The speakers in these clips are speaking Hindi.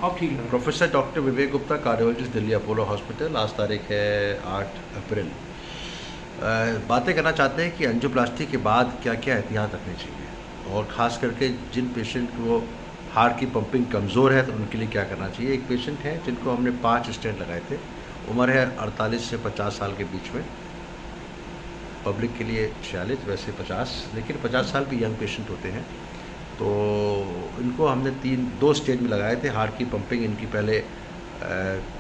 अब ठीक है। Professor doctor Vivek Gupta, cardiologist, Delhi Apollo hospital. आज तारीख है 8 अप्रैल। बातें करना चाहते हैं कि एंजियोप्लास्टी के बाद क्या क्या एहतियात रखनी चाहिए और ख़ास करके जिन पेशेंट को हार्ट की पंपिंग कमज़ोर है तो उनके लिए क्या करना चाहिए। एक पेशेंट है जिनको हमने 5 स्टेंट लगाए थे, उम्र है 48 से 50 साल के बीच में, पब्लिक के लिए 46, वैसे 50, लेकिन 50 साल भी यंग पेशेंट होते हैं। तो इनको हमने 2 स्टेज में लगाए थे। हार्ट की पंपिंग इनकी पहले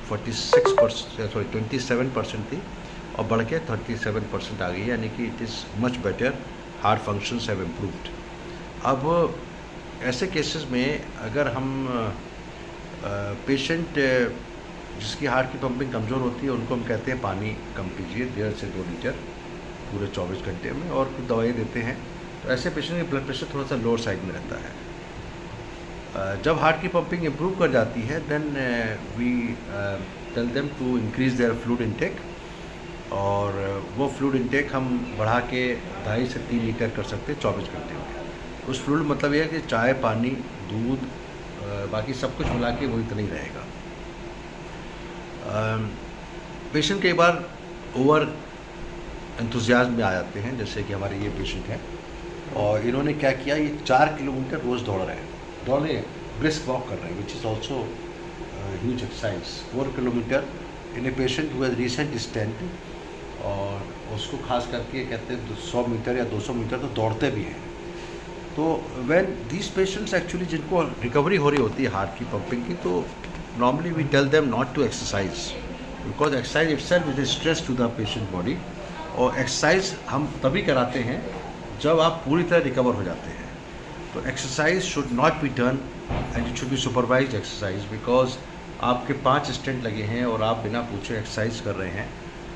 27% थी और बढ़ के 37% आ गई है, यानी कि it is much better, heart functions have improved. अब ऐसे केसेस में अगर हम पेशेंट जिसकी हार्ट की पंपिंग कमज़ोर होती है उनको हम कहते हैं पानी कम पीजिए, 1.5 से 2 लीटर पूरे 24 घंटे में, और कुछ दवाई देते हैं। तो ऐसे पेशेंट का ब्लड प्रेशर थोड़ा सा लोअर साइड में रहता है। जब हार्ट की पंपिंग इम्प्रूव कर जाती है then we tell them to increase their fluid intake, और वो फ्लूइड इनटेक हम बढ़ा के 2.5 से 3 लीटर कर सकते हैं 24 घंटे में। उस फ्लूइड मतलब ये है कि चाय, पानी, दूध, बाकी सब कुछ मिला के वो इतना ही रहेगा। पेशेंट कई बार ओवर एंथुजियाज्म में आ जाते हैं, जैसे कि हमारे ये पेशेंट हैं और इन्होंने क्या किया, ये 4 किलोमीटर रोज़ दौड़ रहे हैं, ब्रिस्क वॉक कर रहे हैं, which is also huge exercise. 4 kilometre in a patient who has recent stent, और उसको खास करके कहते हैं 100 मीटर या 200 मीटर तो दौड़ते भी हैं। तो व्हेन दीज पेशेंट्स एक्चुअली जिनको रिकवरी हो रही होती है हार्ट की पंपिंग की, तो normally we tell them not to exercise, because exercise itself is a stress to the patient body, और एक्सरसाइज हम तभी कराते हैं जब आप पूरी तरह रिकवर हो जाते हैं। तो exercise should not be done and it should be supervised exercise, because आपके 5 स्टेंट लगे हैं और आप बिना पूछे एक्सरसाइज कर रहे हैं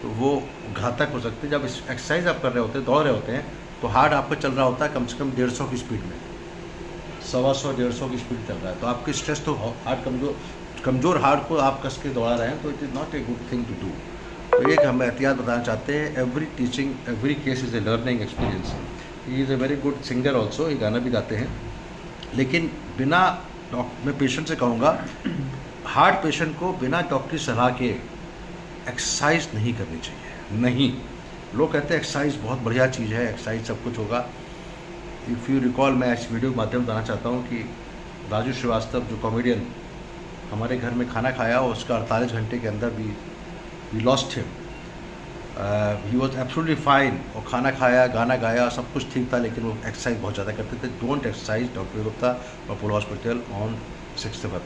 तो वो घातक हो सकते हैं। जब एक्सरसाइज आप कर रहे होते हैं, दौड़ रहे होते हैं, तो हार्ट आपका चल रहा होता है कम से कम 150 की स्पीड में, 125-150 की स्पीड चल रहा है, तो आपकी स्ट्रेस तो हार्ट कमज़ोर हार्ट को आप कस के दौड़ा रहे हैं, तो it is not a good thing to do. तो एक हम एहतियात बताना चाहते हैं, every teaching, every case is a learning experience. He is a very good singer also, ये गाना भी गाते हैं, लेकिन बिना मैं पेशेंट से कहूँगा, हार्ट पेशेंट को बिना डॉक्टरी सलाह के एक्सरसाइज नहीं करनी चाहिए। नहीं, लोग कहते हैं एक्सरसाइज बहुत बढ़िया चीज़ है, एक्सरसाइज सब कुछ होगा। इफ़ यू रिकॉल, मैं इस वीडियो के माध्यम से बताना चाहता हूँ कि राजू श्रीवास्तव जो कॉमेडियन हमारे घर में खाना खाया और उसका 48 घंटे के अंदर भी we lost him. He was absolutely fine, और खाना खाया, गाना गाया, सब कुछ ठीक था, लेकिन वो एक्सरसाइज बहुत ज़्यादा करते थे। Don't exercise, doctor Gupta, Apollo hospital on 6th of April।